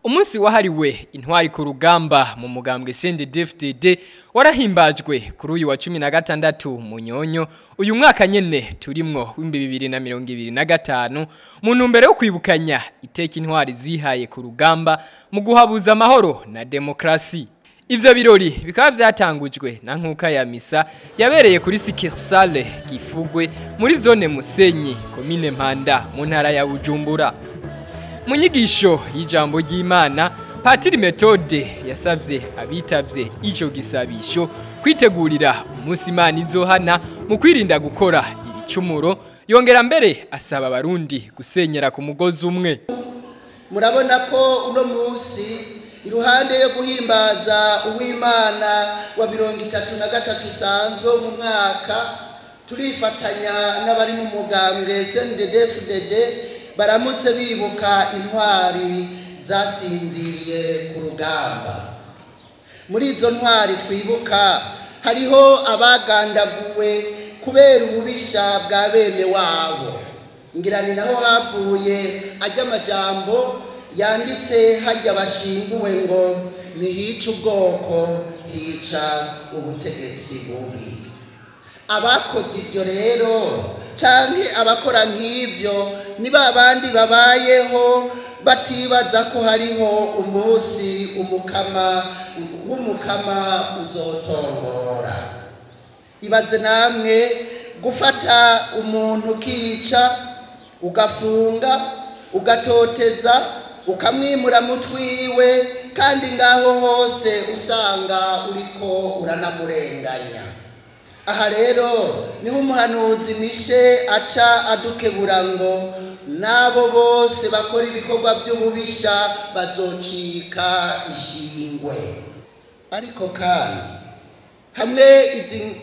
Umunsi wahariwe intwari ku rugamba mu mugambwe CNDD-FDD warahimbajwe kuri uyu wa 16 Munyonyo uyu mwaka nyene turimwo w'2025 mu ntumbero yo kwibukanya iteka intwari zihaye ku rugamba mu guhabuza amahoro na demokrasi. Ivyo birori bikaba vyatangujwe na nkuka ya misa yabereye kuri Sikirsale Gifugwe muri zone Musenyi komine Mpanda mu ntara ya Bujumbura. Munyigisho y'ijambo ry'Imana Patiri Methode yasavye abitavye ico gisabisho kwitegurira umunsi Imana izohana mu kwirinda gukora ibicumuro, yongera mbere asaba abarundi gusenyera ku mugozi umwe. Murabona ko uno munsi iruhande yo guhimbaza uw'Imana wa 33 usanzwe mu mwaka, turifatanya n'abari mu mugambwe CNDD-FDD baramutse bibuka intwari zasinziriye ku rugamba. Muri izo ntwari twibuka hariho abagandaguwe kubera ububisha bwa bene wabo. Ngira ni naho havuye ajya amajambo yanditse hajya bashinguwe ngo nihica ubwoko hica ubutegetsi bubi. Abakoze ibyo rero canke abakora nk'ivyo ni babandi babayeho batibaza ko hariho umunsi umukama uzotongora. Ibaze namwe gufata umuntu ukica, ugafunga, ugatoteza, ukamwimura mutwiwe, kandi ngaho hose usanga uriko uranamurenganya. Aha rero niho umuhanuzi Mishe aca adukebura ngo nabo bose bakora ibikorwa by'ububisha bazocika ishingwe. Ariko kandi hamwe izi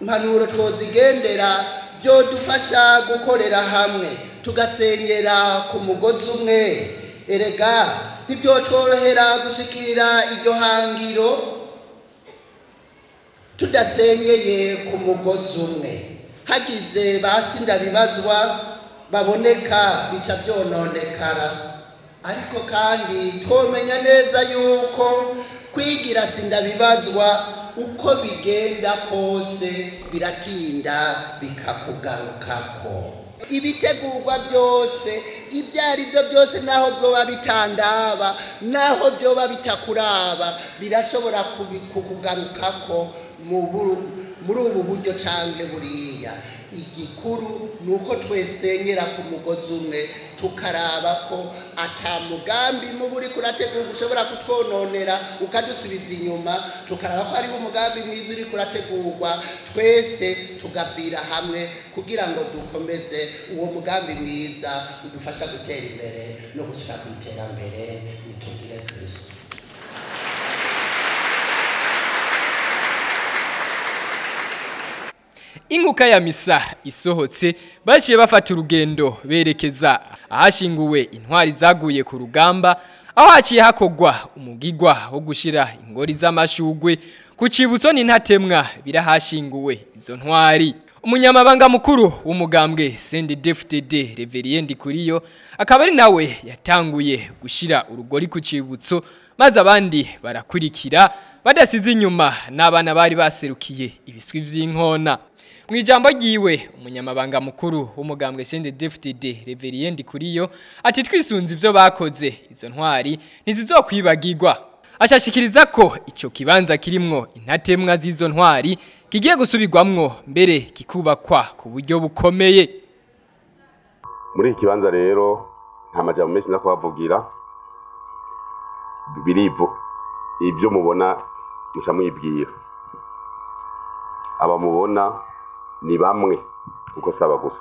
mpanuro twozigendera byo dufasha gukorera hamwe tugasenyera ku mugozi umwe, erega nibyo tworohera gushikira iryo hangiro tudasenyeye ku mugozi umwe. Hagize basinda bibazwa baboneka bica byononekara. Ariko kandi twomenya neza yuko kwigira sinda bibazwa uko bigenda kose biratinda bikakugarukako. Ibitegurwa byose ibyari byo byose naho byoba bitandaba, naho byoba bitakuraba, birashobora kukugarukako muri ubu buryo canke buriya. Igikuru nuko twesenyera ku mugozi umwe, tukaraba ko ata mugambi muburi kurategura ushobora kutwononera ukadusubiza inyuma, tukaraba ko ari umugambi mwiza uri kurategurwa, twese tugavira hamwe kugira ngo dukomeze uwo mugambi mwiza udufasha gutera imbere no gushika ku iterambere nitugire Kristo. Inkuka ya misa isohotse bashiye bafata urugendo berekeza ahashinguwe intwari zaguye ku rugamba, aho haciye hakogwa umugigwa wo gushira ingori z'amashugwe ku cibutso n'intatemwa birahashinguwe izo ntwari. Umunyamabanga mukuru w'umugambwe CNDD-FDD Reverien Ndikuriyo akaba ari nawe yatanguye gushira urugori ku cibutso, maze abandi barakurikira badasize inyuma n'abana bari baserukiye ibiswi vy'inkona. Mwijambo ryiwe umunyamabanga mukuru w'umugambwe CNDD-FDD Reverien Ndikuriyo ati twisunze ivyo bakoze izo ntwari ntizizokwibagirwa. Ashashikiriza ko ico kibanza kirimwo intatemwa z'izo ntwari kigiye gusubirwamwo mbere kikubakwa ku buryo bukomeye. Muri iki kibanza rero nta majambo menshi ndakubavugira, birivo ibyo mubona musha mwibwira. Aba mubona ni bamwe uko saba gusa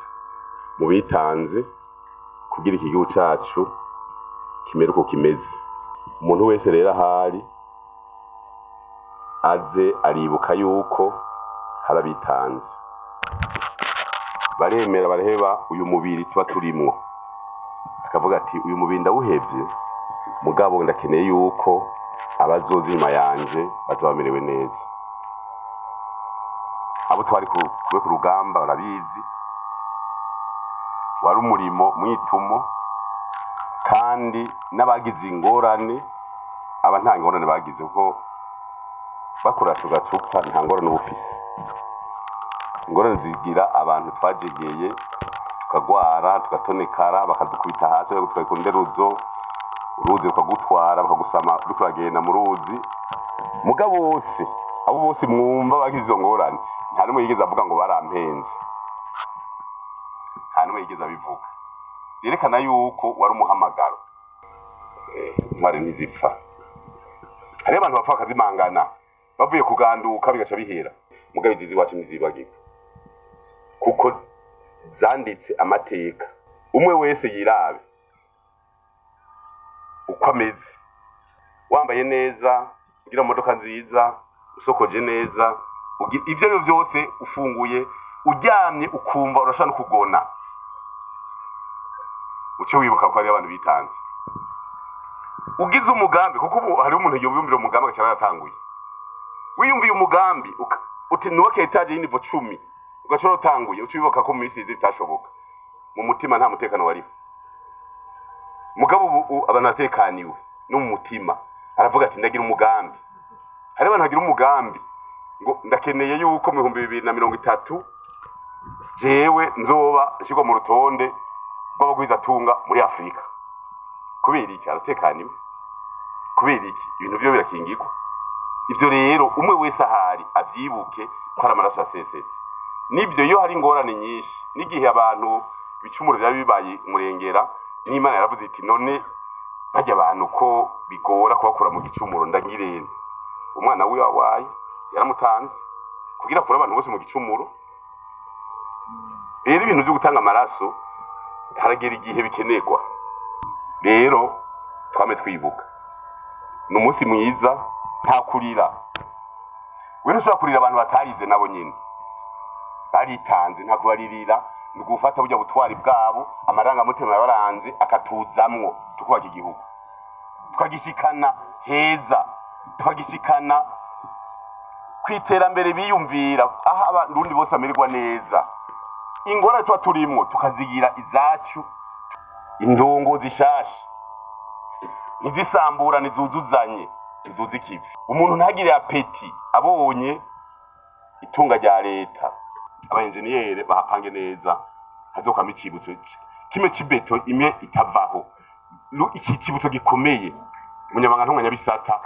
mu bitanze kugira iki gihugu cacu kimere uko kimeze. Umuntu wese rero ahari aze aribuka yuko harabitanze, baremera baraheba uyu mubiri tuba turimwo, akavuga ati uyu mubiri ndawuhevye mugabo ndakeneye yuko abazoza inyuma yanje bazobamerewe neza. Abo twari ku rugamba barabizi, wari umurimo mwitumo kandi n'abagize ingorane aba nta ngorane bagize kuko bakora tugacupfa nta ngorane ubufise. Ingorane zigira abantu twajegeye tukagwara tugatonekara bakadukubita hasi bakatwikunda uruzi rukagutwara bakagusama dukuragenda mu ruzi. Mugabo bose abo bose mwumva bagize izo ngorane nta numwe yigeze avuga ngo barampenze, nta numwe yigeze abivuga. Byerekana yuko wari umuhamagaro. Intwari ntizipfa. Hari abantu bapfa bakazimangana bavuye kuganduka bigaca bihera. Mugabo izizi wacu ntizibagirwa kuko zanditse amateka. Umwe wese yirabe uko ameze, wambaye neza, ugira imodoka nziza, usokoje neza, ivyo byose ufunguye uryamye ukumva urashaka kugona, uce wibuka ko ari abantu bitanze. Ugize umugambi kuko ubu hari umuntu yumvira umugambi agaca yaratanguye. Wiyumviye umugambi uti nuwake etaje y'inivo 10 ugaca utanguye uce wibuka ko mu minsi zitashoboka. Mu mutima nta mutekano wariho. Mugabo ubu abantu batekaniwe no mu mutima aravuga ati ndagira umugambi. Hari abantu bagira umugambi ngo ndakeneye yuko mu 2030 jewe nzoba nshirwa mu rutonde rw'abagwiza tunga muri Afrika. Kubera iki aratekaniwe? Kubera iki ibintu byo birakingirwa? Ivyo rero umwe wese ahari avyibuke ko ari amaraso asesetse. Nibyo iyo hari ingorane nyinshi n'igihe abantu bicumuro byari bibaye umurengera n'Imana yaravuze iti none bajya abantu ko bigora kubakura mu gicumuro ndangirene. Umwana we wawaye yaramutanze kugira kuri abantu bose mu gicumuro. Rero ibintu byo gutanga amaraso haragera igihe bikenerwa. Rero twame twibuka n'umunsi mwiza nta kurira. We ntushobora kurira abantu batarize nabo nyine baritanze, nta kubaririra ni gufata burya butwari bwabo amaranga mutima yabaranze akatuzamwo tukubaka igihugu tukagishikana heza, tukagishikana kwiterambere biyumvira aha abarundi bose bamererwa neza. Ingorane tuba turimwo tukazigira izacu. Indongo zishasha nizisambura nizuzuzanye tuduze ikivi. Umuntu ntagire apeti abonye itunga rya leta. Abaenjeniyere bahapange neza hazokama ikibutso kimwe cibeto imwe itavaho. Iki kibutso gikomeye umunyamanga ntunganya bisata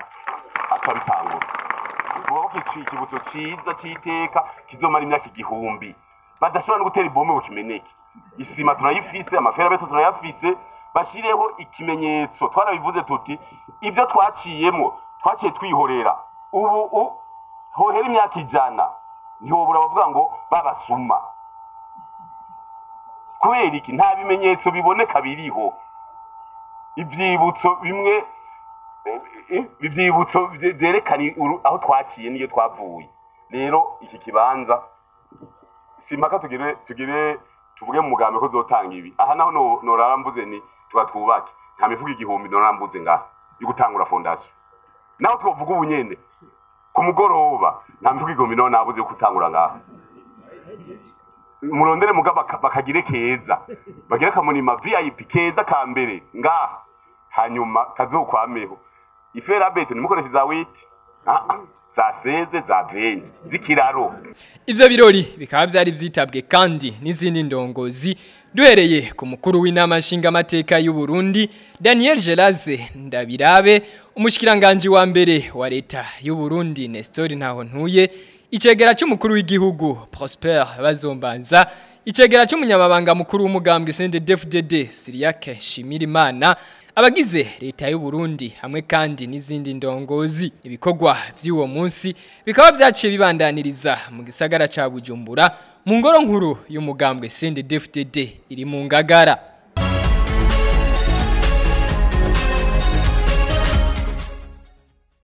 atabitangura. Ubwo ikibutso ciza citeka kizomara imyaka 1000 badashobora no gutera ibombe bukimeneke. Isima turayifise, amaferabeto turayafise, bashireho ikimenyetso. Twarabivuze tuti ivyo twaciyemo twaciye twihorera. Ubu hohera imyaka 100 ntihobura bavuga ngo babasuma. Kubera iki nta bimenyetso biboneka biriho. Ivyibutso bimwe ivyibutso byerekana aho twaciye niyo twavuye. Rero iki kibanza simpaka tuvuge mu mugambi ko zotanga ibi. Aha naho noraramvuze ni twubake nta mifuko 1000 norambuze ngaha yo gutangura fondation. Naho twovuga ubunyene ku mugoroba nta mifuko 1000 nabuze yo gutangura ngaha. Murondere mugaba bakagire keza bagire kamunima VIP keza ka mbere ngaha hanyuma kazokwameho. Iferabeto nimukoresha za witi zaseze za venye zikiraro. Ivyo birori bikaba byari vyitabwe kandi n'izindi ndongozi duhereye ku mukuru w'inama nshinga amateka y'u Burundi Daniel Geraze Ndabirabe, umushikiranganje wa mbere wa leta y'u Burundi Nestor Ntahontuye, icegera cy'umukuru w'igihugu Prosper Bazombanza, icegera cy'umunyamabanga mukuru w'umugambwe CNDD-FDD Siriake Shimirimana, abagize leta y'u Burundi hamwe kandi n'izindi ndongozi. Ibikorwa vy'uwo munsi bikaba vyaciye bibandaniriza mu gisagara ca Bujumbura mu ngoro nkuru y'umugambwe CNDD-FDD iri mu Ngagara.